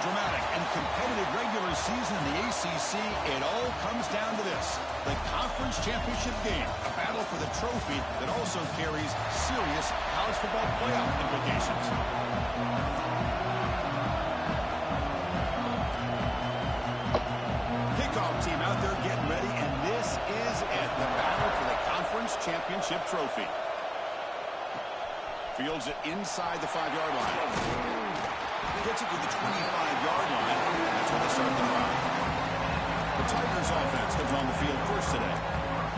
dramatic and competitive regular season in the ACC, it all comes down to this: the conference championship game, a battle for the trophy that also carries serious college football playoff implications. Kickoff team out there getting ready, and this is it, the battle for the conference championship trophy. Fields it inside the 5-yard line. Gets it to the 25-yard line. That's where they start the drive. The Tigers offense comes on the field first today.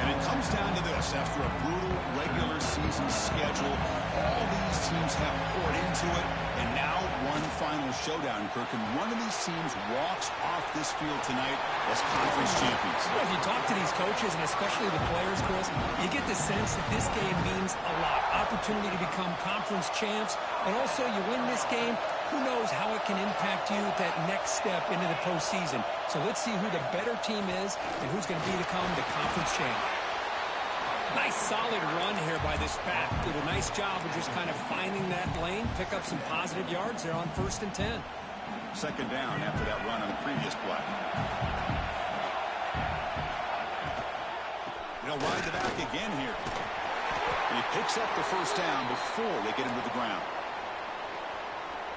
And it comes down to this: after a brutal regular season schedule, all these teams have poured into it, and now one final showdown, Kirk, and one of these teams walks off this field tonight as conference champions. Well, if you talk to these coaches, and especially the players, Chris, you get the sense that this game means a lot. Opportunity to become conference champs, and also you win this game, who knows how it can impact you at that next step into the postseason. So let's see who the better team is and who's going to become the conference champ. Nice solid run here by this back. Did a nice job of just kind of finding that lane, pick up some positive yards there on 1st and 10. Second down after that run on the previous play. They'll ride the back again here. And he picks up the first down before they get him to the ground.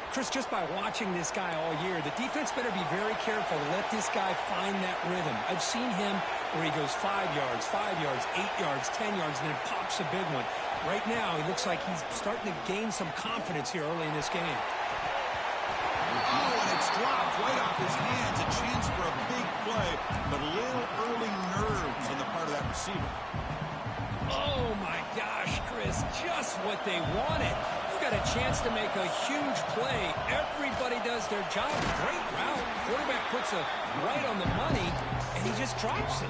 Chris, just by watching this guy all year, the defense better be very careful to let this guy find that rhythm. I've seen him where he goes 5 yards, 8 yards, 10 yards, and then pops a big one. Right now, he looks like he's starting to gain some confidence here early in this game. Oh, and it's dropped right off his hands. A chance for a big play, but a little early nerves on the part of that receiver. Oh, my gosh, Chris, just what they wanted. Got a chance to make a huge play. Everybody does their job. Great route. Quarterback puts it right on the money, and he just drops it.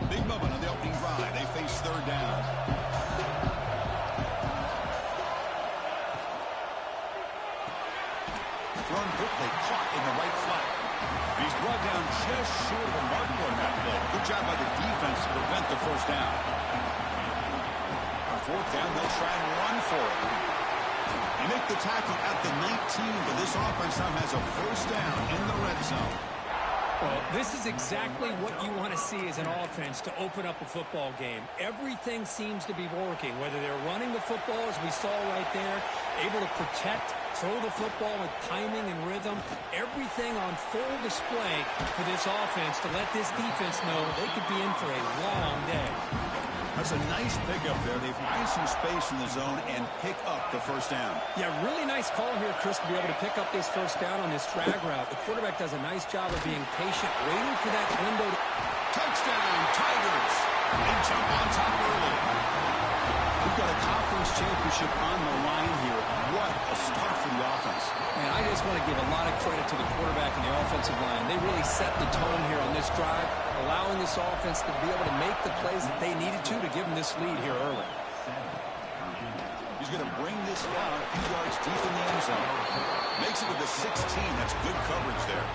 Big moment on the opening drive. They face third down. Thrown quickly, caught in the right flat. He's brought down just short of the mark on that play. Good job by the defense to prevent the first down. On 4th down, they'll try and run for it. They make the tackle at the 19, but this offense now has a first down in the red zone. Well, this is exactly what you want to see as an offense to open up a football game. Everything seems to be working, whether they're running the football, as we saw right there, able to protect, throw the football with timing and rhythm. Everything on full display for this offense to let this defense know they could be in for a long day. That's a nice pickup there. They find some space in the zone and pick up the first down. Yeah, really nice call here, Chris, to be able to pick up this first down on this drag route. The quarterback does a nice job of being patient, waiting for that window. Touchdown, Tigers! They jump on top early. We've got a conference championship on the line here. What a start for the offense. Man, I just want to give a lot of credit to the quarterback and the offensive line. They really set the tone here on this drive, allowing this offense to be able to make the plays that they needed to give them this lead here early. He's going to bring this down a few yards deep in the end zone. Makes it to the 16. That's good coverage there.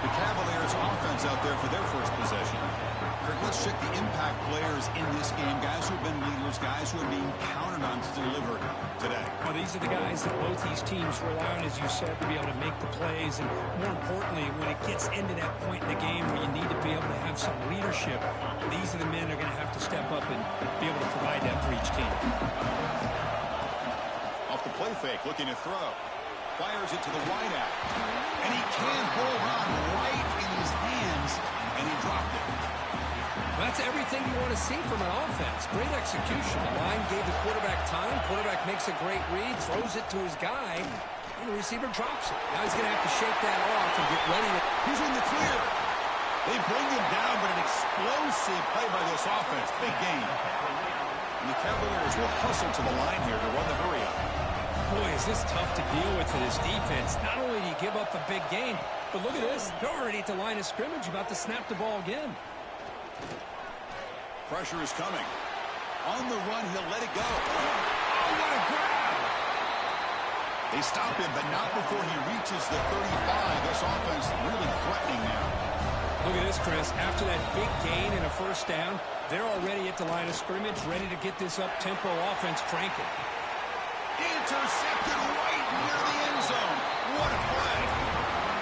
The Cavaliers offense out there for their first possession. Kirk, let's check the impact players in this game. Guys who have been leaders, guys who are being counted on to deliver today. Well, these are the guys that both these teams rely on, as you said, to be able to make the plays. And more importantly, when it gets into that point in the game where you need to be able to have some leadership, these are the men that are going to have to step up and be able to provide that for each team. Off the play fake, looking to throw. Fires it to the wideout. And he can't hold on right in his hands, and he dropped it. That's everything you want to see from an offense. Great execution. The line gave the quarterback time. Quarterback makes a great read, throws it to his guy, and the receiver drops it. Now he's going to have to shake that off and get ready. He's in the clear. They bring him down, but an explosive play by this offense. Big game. And the Cavaliers will hustle to the line here to run the hurry up. Boy, is this tough to deal with for this defense. Not only do you give up a big gain, but look at this. They're already at the line of scrimmage, about to snap the ball again. Pressure is coming. On the run, he'll let it go. Oh, what a grab! They stop him, but not before he reaches the 35. This offense really threatening now. Look at this, Chris. After that big gain and a first down, they're already at the line of scrimmage, ready to get this up-tempo offense cranking. Intercepted right near the end zone. What a play.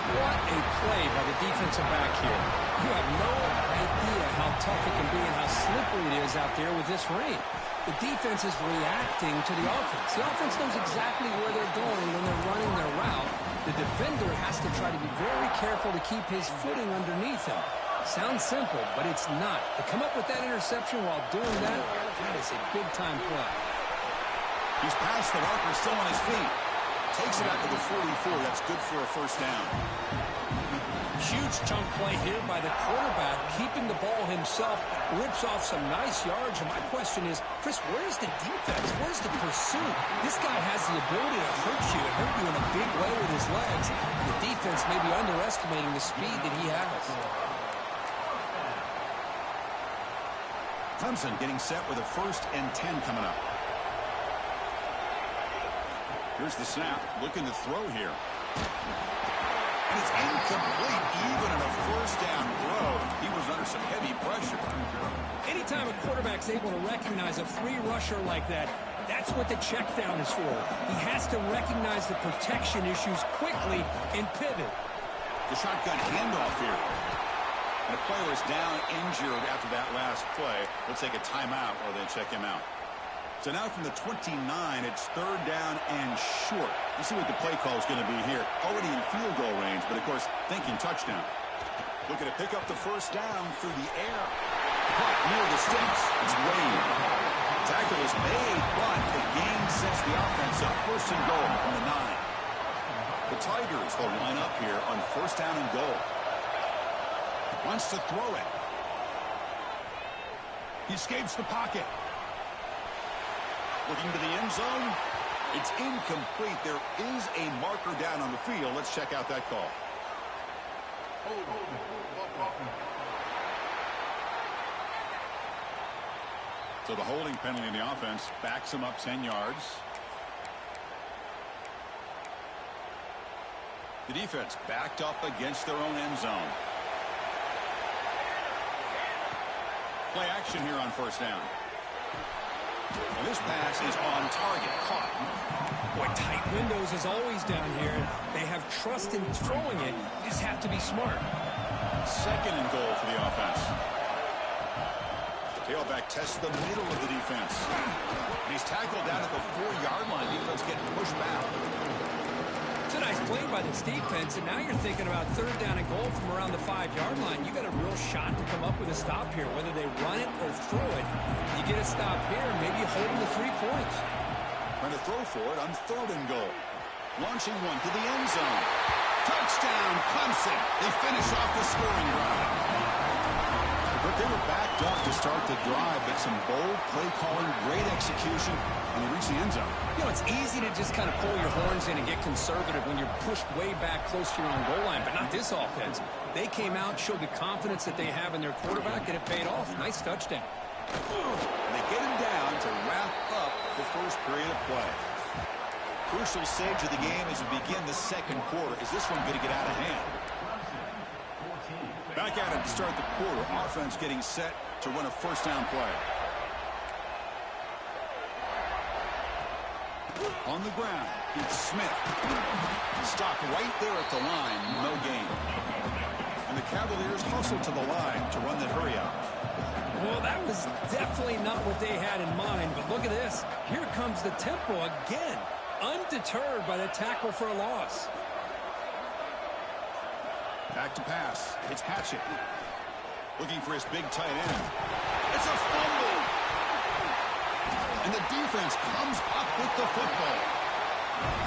What a play by the defensive back here. You have no idea how tough it can be and how slippery it is out there with this rain. The defense is reacting to the offense. The offense knows exactly where they're going when they're running their route. The defender has to try to be very careful to keep his footing underneath him. Sounds simple, but it's not. To come up with that interception while doing that, that is a big-time play. He's past the marker, still on his feet. Takes it out to the 44. That's good for a first down. Huge chunk play here by the quarterback, keeping the ball himself, rips off some nice yards. And my question is, Chris, where's the defense? Where's the pursuit? This guy has the ability to hurt you in a big way with his legs. The defense may be underestimating the speed that he has. Clemson getting set with a 1st and 10 coming up. Here's the snap. Looking to throw here. And it's incomplete, even in a first down throw. He was under some heavy pressure. Anytime a quarterback's able to recognize a free rusher like that, that's what the check down is for. He has to recognize the protection issues quickly and pivot. The shotgun handoff here. And the player is down injured after that last play. We'll take a timeout while they check him out. So now from the 29, it's 3rd down and short. Let's see what the play call is going to be here. Already in field goal range, but of course, thinking touchdown. Looking to pick up the first down through the air. Caught near the sticks. It's Wade. Tackle is made, but the gain sets the offense up. 1st and goal from the 9. The Tigers will line up here on 1st down and goal. Wants to throw it. He escapes the pocket. Looking to the end zone. It's incomplete. There is a marker down on the field. Let's check out that call. So the holding penalty in the offense backs him up 10 yards. The defense backed up against their own end zone. Play action here on 1st down. And this pass is on target. Caught. Boy, tight windows as always down here. They have trust in throwing it. You just have to be smart. 2nd and goal for the offense. Tailback tests the middle of the defense. And he's tackled down at the 4-yard line. Defense getting pushed back. It's a nice play by this defense, and now you're thinking about 3rd down and goal from around the 5-yard line. You got a real shot to come up with a stop here, whether they run it or throw it. You get a stop here, maybe hold them to 3 points. Trying to throw for it on 3rd and goal. Launching one to the end zone. Touchdown, Clemson. They finish off the scoring drive. But they were backed up to start the drive, but some bold play calling, great execution, and they reach the end zone. You know, it's easy to just kind of pull your horns in and get conservative when you're pushed way back close to your own goal line, but not this offense. They came out, showed the confidence that they have in their quarterback, and it paid off. Nice touchdown. And they get him down to wrap up the 1st period of play. Crucial stage of the game as we begin the 2nd quarter. Is this one going to get out of hand? Back at it to start the quarter. Offense getting set to run a 1st down play. On the ground, it's Smith. Stopped right there at the line. No gain. And the Cavaliers hustle to the line to run the hurry out. Well, that was definitely not what they had in mind, but look at this. Here comes the tempo again. Undeterred by the tackle for a loss. Back to pass. It's Hatchett. Looking for his big tight end. It's a fumble. And the defense comes up with the football.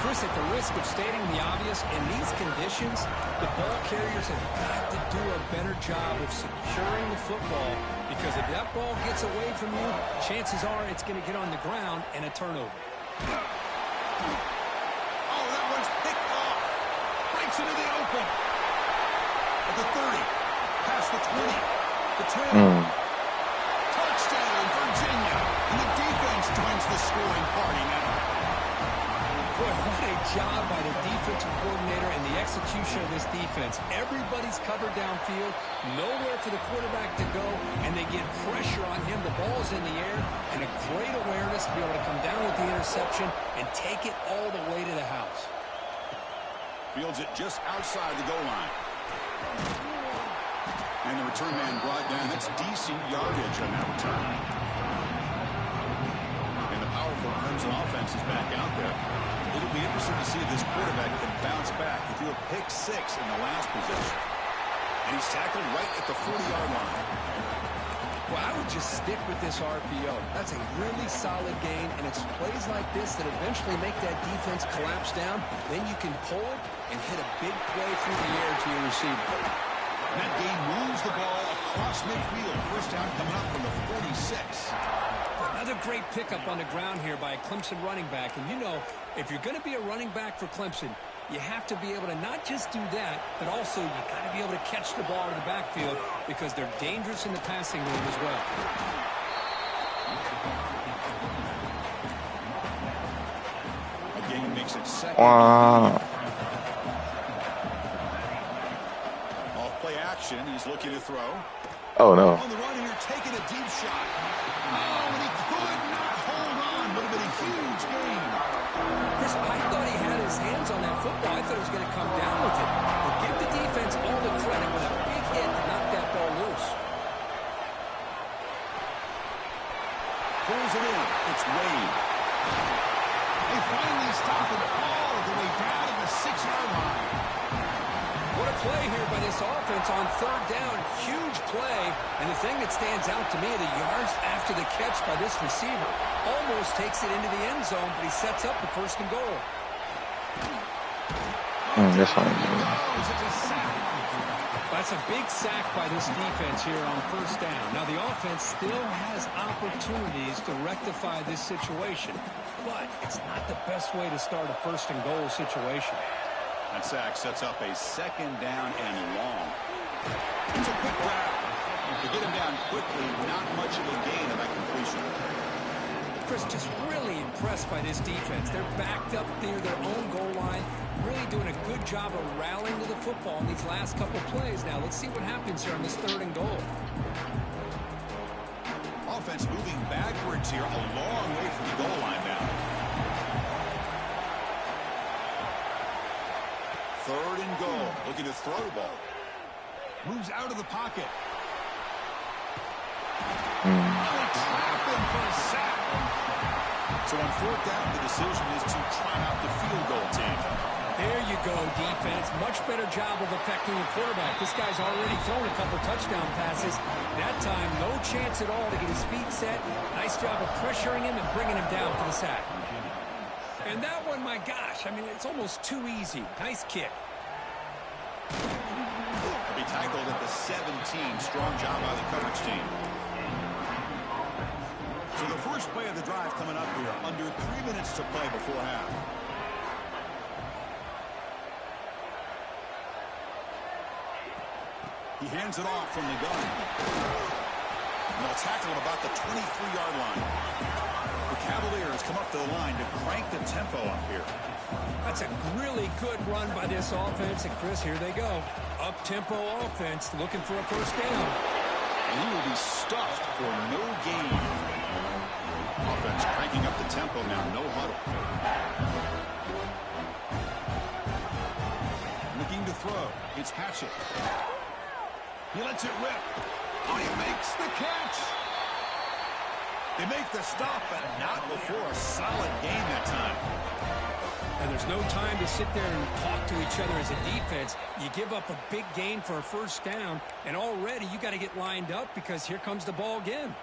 Chris, at the risk of stating the obvious, in these conditions, the ball carriers have got to do a better job of securing the football, because if that ball gets away from you, chances are it's going to get on the ground and a turnover. Oh, that one's picked off. Breaks into the open. At the 30, past the 20, the 10. Touchdown, Virginia. And the defense joins the scoring party now. Boy, what a job by the defensive coordinator and the execution of this defense. Everybody's covered downfield, nowhere for the quarterback to go, and they get pressure on him. The ball's in the air, and a great awareness to be able to come down with the interception and take it all the way to the house. Fields it just outside the goal line. And the return man brought down. That's decent yardage on that return. And the powerful Clemson offense is back out there. It'll be interesting to see if this quarterback can bounce back. He threw a pick 6 in the last possession. And he's tackled right at the 40-yard line. Well, I would just stick with this RPO. That's a really solid gain, and it's plays like this that eventually make that defense collapse down. Then you can pull it and hit a big play through the air to your receiver. And that game moves the ball across midfield. First down coming up from the 46. Another great pickup on the ground here by a Clemson running back. And you know, if you're going to be a running back for Clemson, you have to be able to not just do that, but also you got to be able to catch the ball in the backfield because they're dangerous in the passing game as well. Again, makes it second. Wow. Off-play action. He's looking to throw. Oh, no. On the run here, taking a deep shot. Oh, and he could not hold on. Would have been a huge gain. Chris, I thought he had his hands on that football. I thought he was going to come down with it. But give the defense all the credit with a big hit to knock that ball loose. Pulls it in. It's Wade. They finally stop the ball the way down to the 6-yard line. What a play here by this offense on third down. Huge play. And the thing that stands out to me, the yards after the catch by this receiver. Almost takes it into the end zone, but he sets up the first and goal. That's fine. That's a big sack by this defense here on first down. Now, the offense still has opportunities to rectify this situation, but it's not the best way to start a first and goal situation. That sack sets up a second down and long. It's a quick grab. To get him down quickly, not much of a gain of that completion. Chris, just really impressed by this defense. They're backed up near their own goal line, really doing a good job of rallying to the football in these last couple plays. Now, let's see what happens here on this third and goal. Offense moving backwards here, a long way from the goal line now. Third and goal, looking to throw the ball. Moves out of the pocket. Trap him for a sack. So on fourth down, the decision is to try out the field goal team. There you go, defense. Much better job of affecting the quarterback. This guy's already thrown a couple touchdown passes. That time, no chance at all to get his feet set. Nice job of pressuring him and bringing him down for the sack. And that one, my gosh, I mean, it's almost too easy. Nice kick. He'll be tackled at the 17. Strong job by the coverage team. So the first play of the drive coming up here. Under 3 minutes to play before half. He hands it off from the gun. And they'll tackle him about the 23-yard line. The Cavaliers come up to the line to crank the tempo up here. That's a really good run by this offense. And, Chris, here they go. Up-tempo offense looking for a first down. And he will be stuffed for no gain. Offense cranking up the tempo now. No huddle. Looking to throw. It's Hatchett. He lets it rip. Oh, he makes the catch. They make the stop, but not before a solid game that time. And there's no time to sit there and talk to each other as a defense. You give up a big gain for a first down, and already you got to get lined up because here comes the ball again.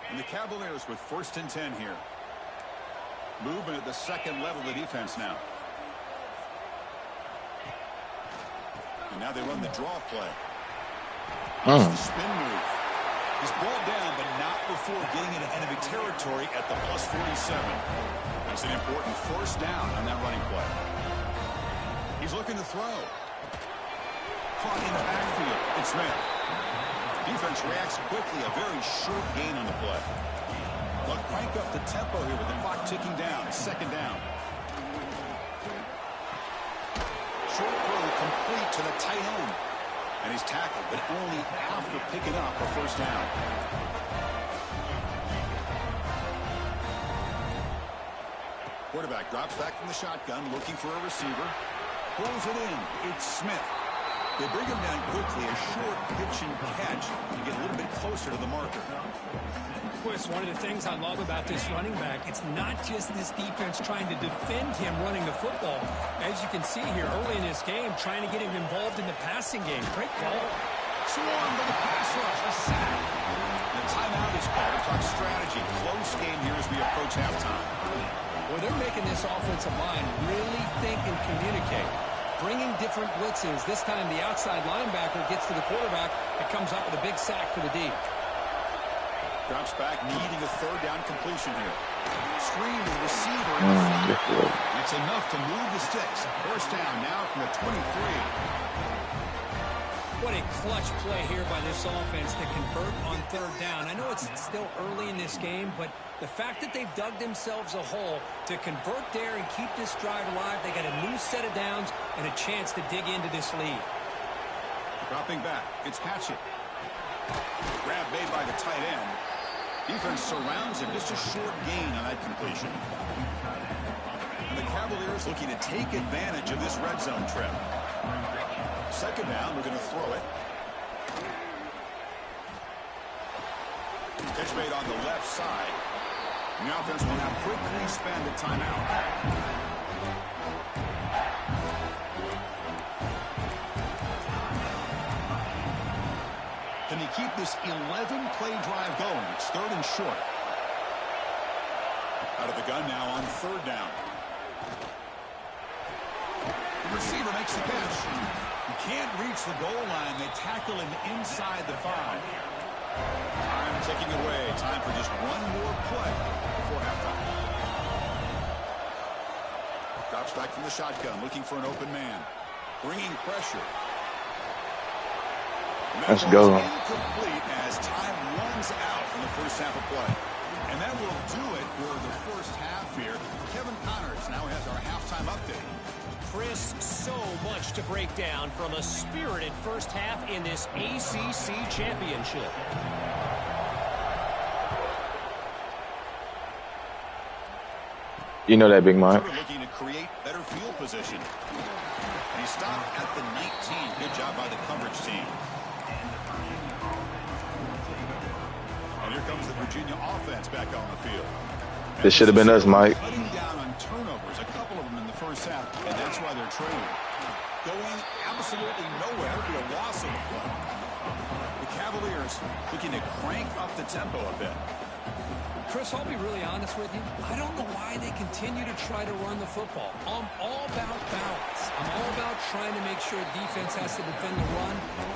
And the Cavaliers with 1st and 10 here. Movement at the second level of the defense now. And now they run the draw play. That's the spin move. He's brought down, but not before getting into enemy territory at the +47. That's an important first down on that running play. He's looking to throw. Caught in the backfield. It's Smith. Defense reacts quickly. A very short gain on the play. They'll crank up the tempo here with the clock ticking down. Second down. complete to the tight end. And he's tackled, but only after picking up a first down. Quarterback drops back from the shotgun, looking for a receiver. Pulls it in. It's Smith. They bring him down quickly, a short pitch and catch to get a little bit closer to the marker. Chris, one of the things I love about this running back, it's not just this defense trying to defend him running the football. As you can see here early in this game, trying to get him involved in the passing game. Great call. Swarm to the pass rush, a sack. The timeout is called. Talk strategy. Close game here as we approach halftime. Well, they're making this offensive line really think and communicate. Bringing different blitzes. This time the outside linebacker gets to the quarterback. It comes up with a big sack for the D. Drops back, needing a third down completion here. Screen to the receiver in the front. It's enough to move the sticks. First down now from the 23. What a clutch play here by this offense to convert on third down. I know it's still early in this game, but the fact that they've dug themselves a hole to convert there and keep this drive alive, they got a new set of downs and a chance to dig into this lead. Dropping back, it's Patchett. Grab made by the tight end. Defense surrounds him, just a short gain on that completion. And the Cavaliers looking to take advantage of this red zone trip. Second down, we're going to throw it. Pitch made on the left side. And the offense will now quickly spend a timeout. Can he keep this 11-play drive going? It's third and short. Out of the gun now on third down. The receiver makes the catch. He can't reach the goal line. They tackle him inside the 5. Time ticking away. Time for just one more play before halftime. Drops back from the shotgun, looking for an open man. Bringing pressure. Let's go. Incomplete as time runs out in the first half of play. And that will do it for the first half here. Kevin Connors now has our halftime update. Chris, so much to break down from a spirited first half in this ACC Championship. You know that, Big Mike. Looking to create better field position. And he stopped at the 19. Good job by the coverage team. And here comes the Virginia offense back on the field. This should have been us, Mike. Cutting down on turnovers, a couple of them in the first half, and that's why they're trailing. Going absolutely nowhere for a loss of the play. The Cavaliers looking to crank up the tempo a bit. Chris, I'll be really honest with you. I don't know why they continue to try to run the football. I'm all about balance. I'm all about trying to make sure defense has to defend the run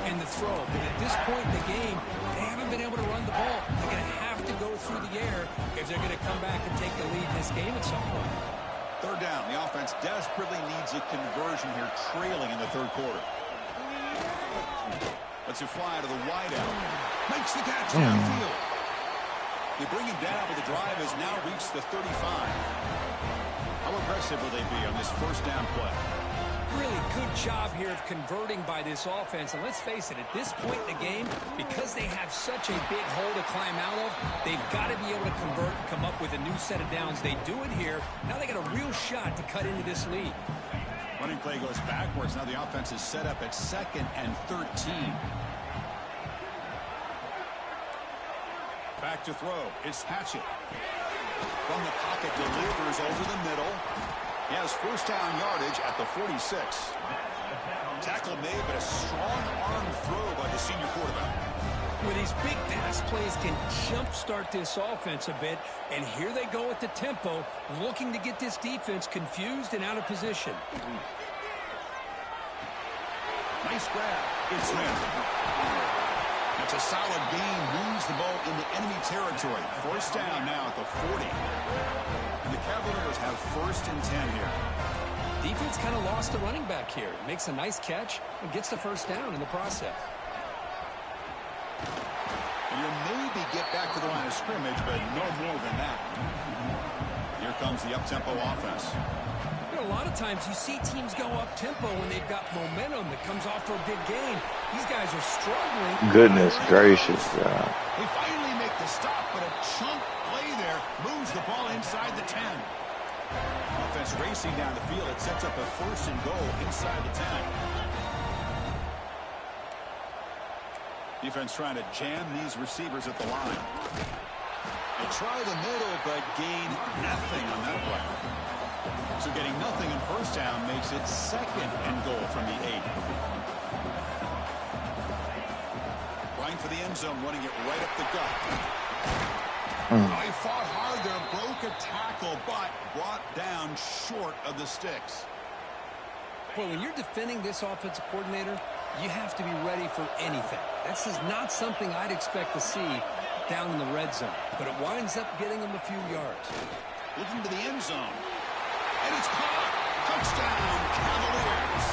and the throw. But at this point in the game, they haven't been able to run the ball. They're going to have to go through the air if they're going to come back and take the lead in this game at some point. Third down. The offense desperately needs a conversion here, trailing in the third quarter. Lets it fly to the wideout. Makes the catch downfield. They bring him down, but the drive has now reached the 35. How aggressive will they be on this first down play? Really good job here of converting by this offense. And let's face it, at this point in the game, because they have such a big hole to climb out of, they've got to be able to convert and come up with a new set of downs. They do it here. Now they got a real shot to cut into this lead. Running play goes backwards. Now the offense is set up at 2nd and 13. Back to throw. It's Patchett. From the pocket, delivers over the middle. He has first down yardage at the 46. Tackle made, but a strong arm throw by the senior quarterback. Well, these big pass plays can jumpstart this offense a bit, and here they go at the tempo, looking to get this defense confused and out of position. Nice grab. It's Smith. That's a solid gain. Moves the ball into enemy territory. First down now at the 40. And the Cavaliers have 1st and 10 here. Defense kind of lost the running back here. Makes a nice catch and gets the first down in the process. And you'll maybe get back to the line of scrimmage, but no more than that. Here comes the up-tempo offense. A lot of times you see teams go up-tempo when they've got momentum that comes off for a big gain. These guys are struggling. Goodness gracious, God. They finally make the stop, but a chunk play there moves the ball inside the 10. Offense racing down the field. It sets up a 1st and goal inside the 10. Defense trying to jam these receivers at the line. They try the middle, but gain nothing on that play. So getting nothing in 1st down makes it 2nd and goal from the 8. Running for the end zone, running it right up the gut. Oh, he fought hard there, broke a tackle, but brought down short of the sticks. Well, when you're defending this offensive coordinator, you have to be ready for anything. This is not something I'd expect to see down in the red zone, but it winds up getting him a few yards. Looking to the end zone. And it's caught. Touchdown, Cavaliers.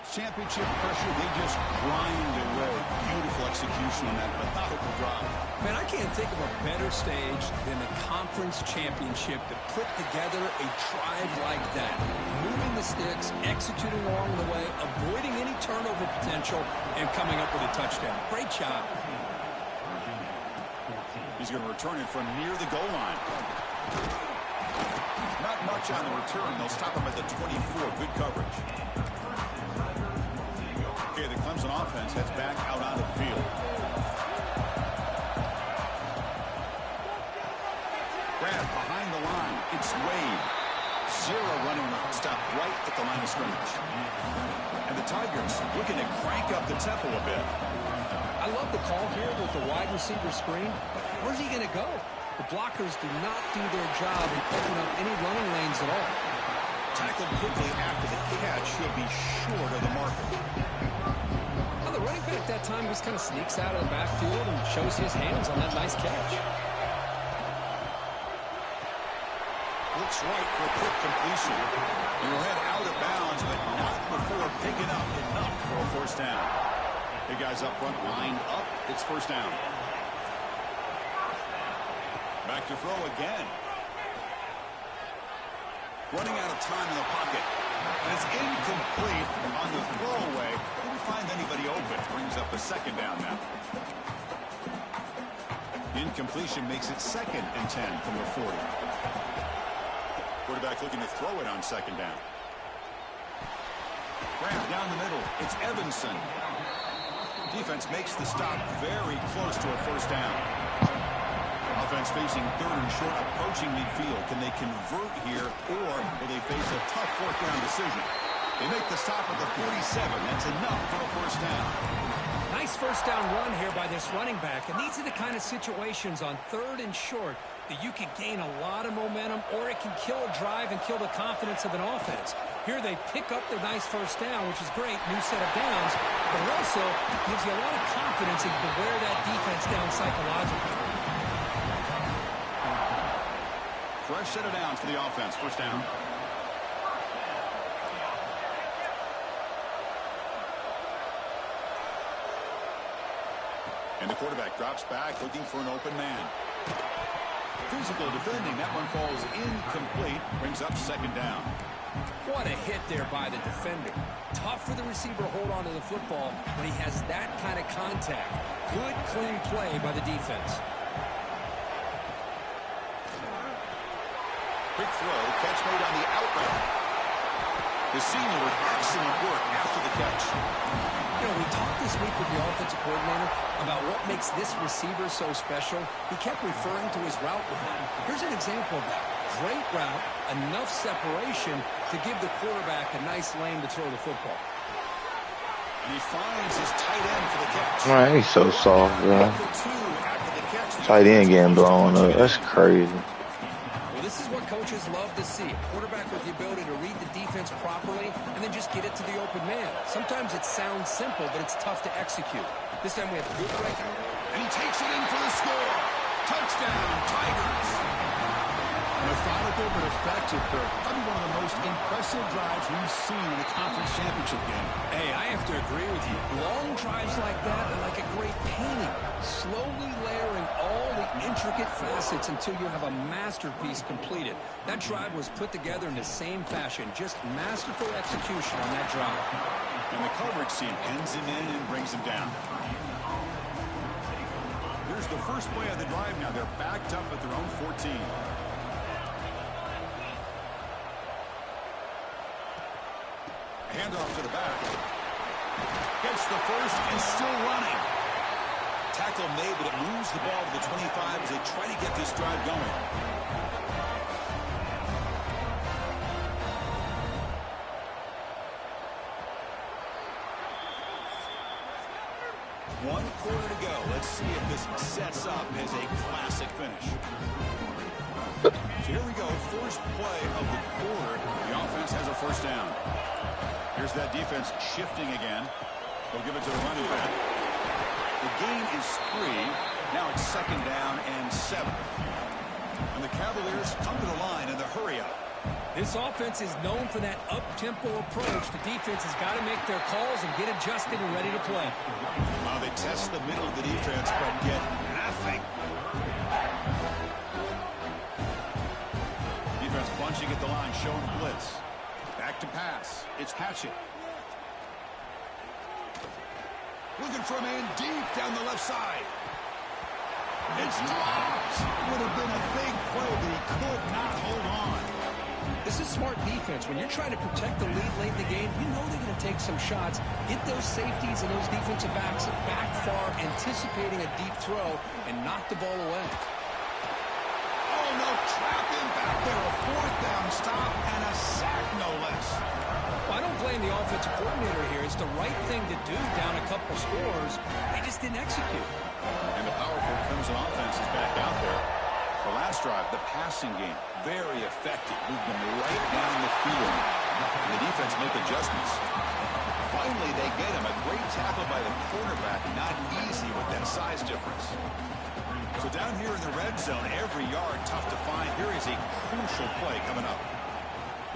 Championship pressure, they just grind away. Beautiful execution on that methodical drive. Man, I can't think of a better stage than the conference championship to put together a drive like that. Moving the sticks, executing along the way, avoiding any turnover potential, and coming up with a touchdown. Great job. He's going to return it from near the goal line. Not much on the return. They'll stop him at the 24. Good coverage. Okay, the Clemson offense heads back out on the field. Grab behind the line. It's Wade. Zero running stop right at the line of scrimmage. And the Tigers looking to crank up the tempo a bit. I love the call here with the wide receiver screen. Where's he going to go? The blockers do not do their job in opening up any running lanes at all. Tackled quickly after the catch. He'll be short of the marker. The running back that time just kind of sneaks out of the backfield and shows his hands on that nice catch. Looks right for a quick completion. He'll head out of bounds, but not before picking up enough for a 1st down. The guys up front lined up. It's 1st down. Back to throw again. Running out of time in the pocket. And it's incomplete on the throwaway. Didn't find anybody open. Brings up a 2nd down now. Incompletion makes it 2nd and 10 from the 40. Quarterback looking to throw it on 2nd down. Grab down the middle. It's Evanson. Defense makes the stop very close to a 1st down. Offense facing 3rd and short, approaching midfield. Can they convert here, or will they face a tough 4th down decision? They make the stop at the 47. That's enough for a 1st down. Nice 1st down run here by this running back. And these are the kind of situations on 3rd and short that you can gain a lot of momentum, or it can kill a drive and kill the confidence of an offense. Here they pick up their nice 1st down, which is great, new set of downs, but it also gives you a lot of confidence that you can wear that defense down psychologically. Fresh set of downs for the offense. 1st down. And the quarterback drops back, looking for an open man. Physical defending. That one falls incomplete. Brings up 2nd down. What a hit there by the defender. Tough for the receiver to hold on to the football when he has that kind of contact. Good, clean play by the defense. Quick throw, catch made on the outright. The senior with excellent work after the catch. You know, we talked this week with the offensive coordinator about what makes this receiver so special. He kept referring to his route running. Here's an example of that. Great route, enough separation to give the quarterback a nice lane to throw the football. And he finds his tight end for the catch. Man, he's so soft, bro. Tight end getting blown up. That's crazy. This is what coaches love to see. A quarterback with the ability to read the defense properly and then just get it to the open man. Sometimes it sounds simple, but it's tough to execute. This time we have good breaking. And he takes it in for the score. Touchdown, Tigers. Methodical but effective, Kirk. Probably one of the most impressive drives we've seen in a conference championship game. Hey, I have to agree with you. Long drives like that are like a great painting, slowly layering all the intricate facets until you have a masterpiece completed. That drive was put together in the same fashion, just masterful execution on that drive. And the coverage team pins him in and brings him down. Here's the first play of the drive now. They're backed up at their own 14. Handoff to the back. Gets the first and still running. Tackle made, but it moves the ball to the 25 as they try to get this drive going. One quarter to go. Let's see if this sets up as a classic finish. So here we go. First play of the quarter. The offense has a first down. Here's that defense shifting again. They'll give it to the running back. The gain is 3. Now it's second down and 7. And the Cavaliers come to the line in the hurry up. This offense is known for that up-tempo approach. The defense has got to make their calls and get adjusted and ready to play. Well, they test the middle of the defense, but get nothing. Defense bunching at the line, showing blitz. Back to pass. It's Patchett. Looking for a man deep down the left side. It's dropped. Would have been a big play, but he could not hold on. This is smart defense. When you're trying to protect the lead late in the game, you know they're going to take some shots, get those safeties and those defensive backs back far, anticipating a deep throw, and knock the ball away. Oh, no, trapping back there. A fourth down stop and a sack, no less. Well, I don't blame the offensive coordinator here. It's the right thing to do down a couple scores. They just didn't execute. And the powerful Crimson offense is back out there. The last drive, the passing game, very effective. Moved them right down the field. And the defense make adjustments. Finally, they get him. A great tackle by the cornerback. Not easy with that size difference. So down here in the red zone, every yard tough to find. Here is a crucial play coming up.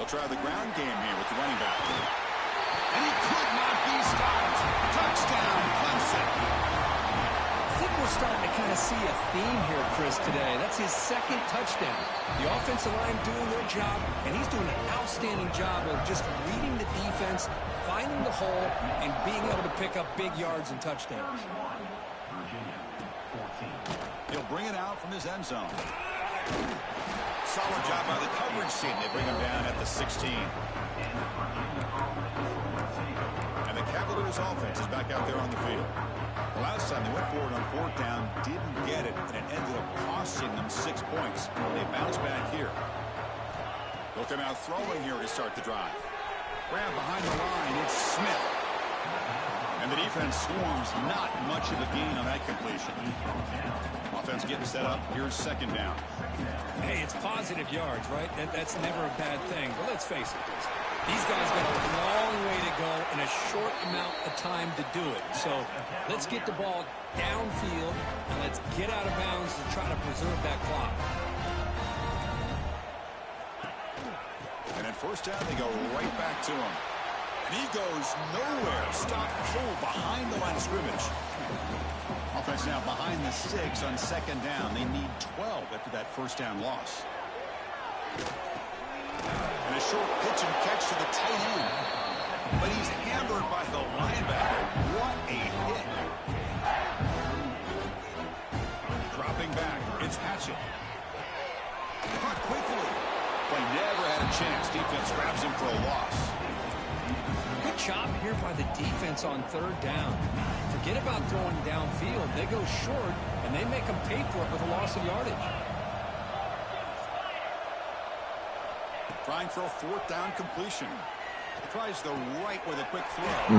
They'll try the ground game here with the running back. And he could not be stopped. Touchdown, Clemson. I think we're starting to kind of see a theme here, Chris, today. That's his second touchdown. The offensive line doing their job, and he's doing an outstanding job of just reading the defense, finding the hole, and being able to pick up big yards and touchdowns. He'll bring it out from his end zone. Solid job by the coverage team. They bring him down at the 16. And the Cavaliers offense is back out there on the field. The last time they went forward on fourth down, didn't get it, and it ended up costing them 6 points. They bounce back here. They'll come out throwing here to start the drive. Grab behind the line, it's Smith. And the defense swarms, not much of a gain on that completion. Offense getting set up. Here's second down. Hey, it's positive yards, right? That's never a bad thing. But let's face it, these guys got a long way to go in a short amount of time to do it. So let's get the ball downfield, and let's get out of bounds to try to preserve that clock. And at first down, they go right back to him. And he goes nowhere. Stop pull behind the line of scrimmage. Offense now behind the 6 on second down. They need 12 after that first down loss. And a short pitch and catch to the tight end. But he's hammered by the linebacker. What a hit. Dropping back. It's Patchett. Caught quickly. But never had a chance. Defense grabs him for a loss. Good job here by the defense on third down. Forget about throwing downfield. They go short, and they make them pay for it with a loss of yardage. Trying for a fourth down completion. Tries the right with a quick throw.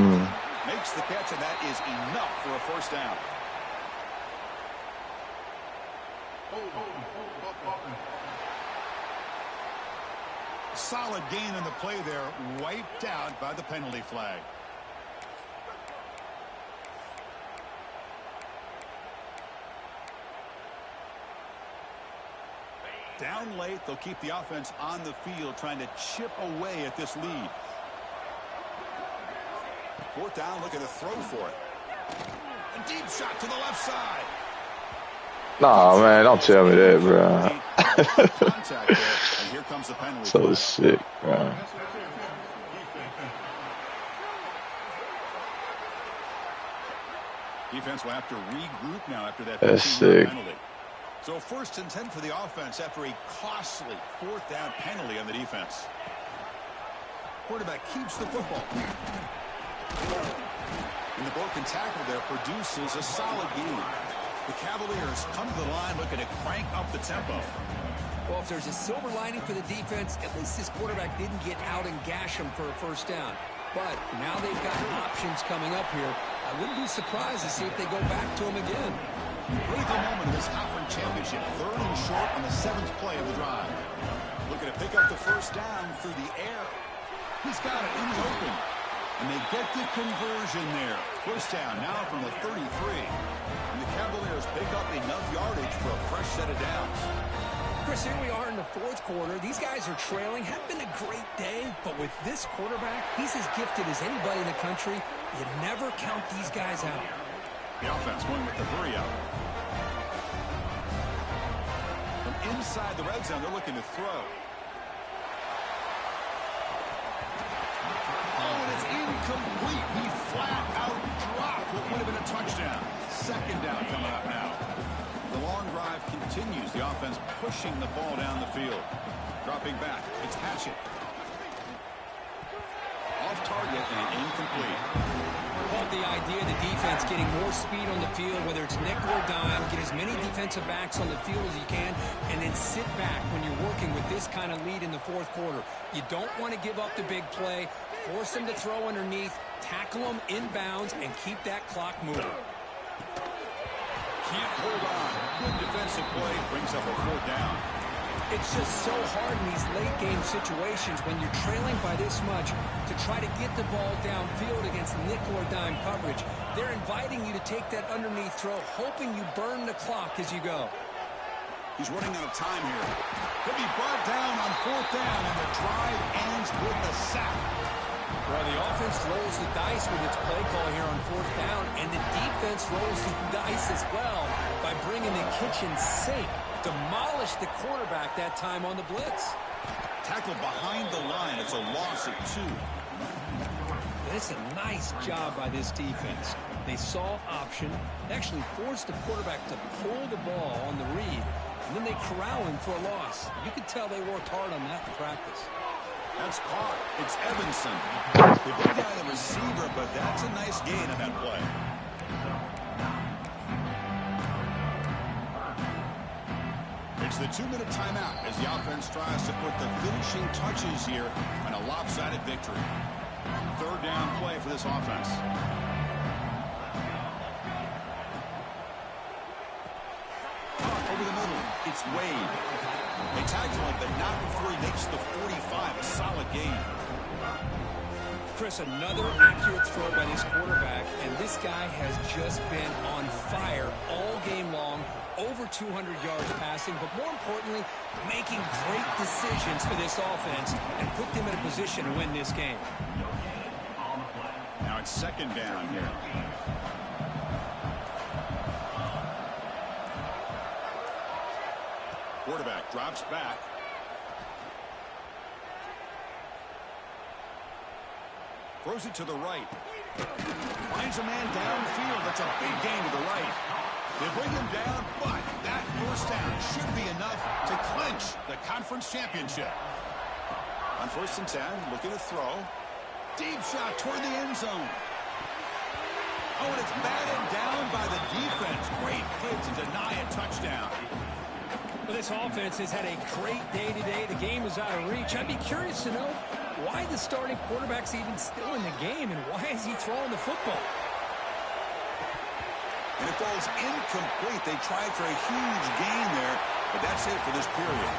Makes the catch, and that is enough for a first down. Solid gain in the play there. Wiped out by the penalty flag. Down late, they'll keep the offense on the field trying to chip away at this lead. Fourth down, looking to throw for it. A deep shot to the left side. Nah, man, don't tell me that, bro. Contact there, and here comes the penalty So flag. sick, bro. Defense will have to regroup now after that That's 15-yard sick. penalty. So 1st and 10 for the offense after a costly 4th down penalty on the defense. Quarterback keeps the football. And the broken tackle there produces a solid gain. The Cavaliers come to the line looking to crank up the tempo. Well, if there's a silver lining for the defense, at least this quarterback didn't get out and gash him for a 1st down. But now they've got options coming up here. I wouldn't be surprised to see if they go back to him again. Critical moment of this conference championship. 3rd and short on the 7th play of the drive. Looking to pick up the 1st down through the air. He's got it in the open. And they get the conversion there. 1st down now from the 33. And the Cavaliers pick up enough yardage for a fresh set of downs. Chris, here we are in the 4th quarter. These guys are trailing. Haven't been a great day, but with this quarterback, he's as gifted as anybody in the country. You never count these guys out. The offense going with the hurry up. From inside the red zone, they're looking to throw. Oh, and it's incomplete. He flat out dropped what would have been a touchdown. 2nd down coming up now. The long drive continues. The offense pushing the ball down the field. Dropping back. It's Hatchett. Off target and incomplete. Love the idea of the defense getting more speed on the field, whether it's nickel or dime, get as many defensive backs on the field as you can, and then sit back when you're working with this kind of lead in the 4th quarter. You don't want to give up the big play, force them to throw underneath, tackle them inbounds, and keep that clock moving. Can't hold on. Good defensive play. Brings up a 4th down. It's just so hard in these late-game situations when you're trailing by this much to try to get the ball downfield against nickel or dime coverage. They're inviting you to take that underneath throw, hoping you burn the clock as you go. He's running out of time here. He'll be brought down on 4th down, and the drive ends with a sack. Well, the offense rolls the dice with its play call here on 4th down, and the defense rolls the dice as well by bringing the kitchen sink. Demolished the quarterback that time on the blitz. Tackle behind the line. It's a loss of 2. It's a nice job by this defense. They saw option, actually forced the quarterback to pull the ball on the read, and then they corral him for a loss. You could tell they worked hard on that in practice. That's caught. It's Evanson. They bring down the receiver, but that's a nice gain on that play. It's the 2-minute timeout as the offense tries to put the finishing touches here on a lopsided victory. 3rd down play for this offense. Over the middle, it's Wade. They tackle him, but not before he makes the 45. A solid gain. Chris, another accurate throw by this quarterback, and this guy has just been on fire all game long. Over 200 yards passing, but more importantly, making great decisions for this offense and put them in a position to win this game. Now it's 2nd down here. Quarterback drops back. Throws it to the right. Finds a man downfield. That's a big gain to the right. They bring him down, but that 1st down should be enough to clinch the conference championship. On 1st and 10, looking to throw. Deep shot toward the end zone. Oh, and it's batted down by the defense. Great hit to deny a touchdown. Well, this offense has had a great day today. The game is out of reach. I'd be curious to know why the starting quarterback's even still in the game, and why is he throwing the football? And it falls incomplete. They tried for a huge gain there, but that's it for this period.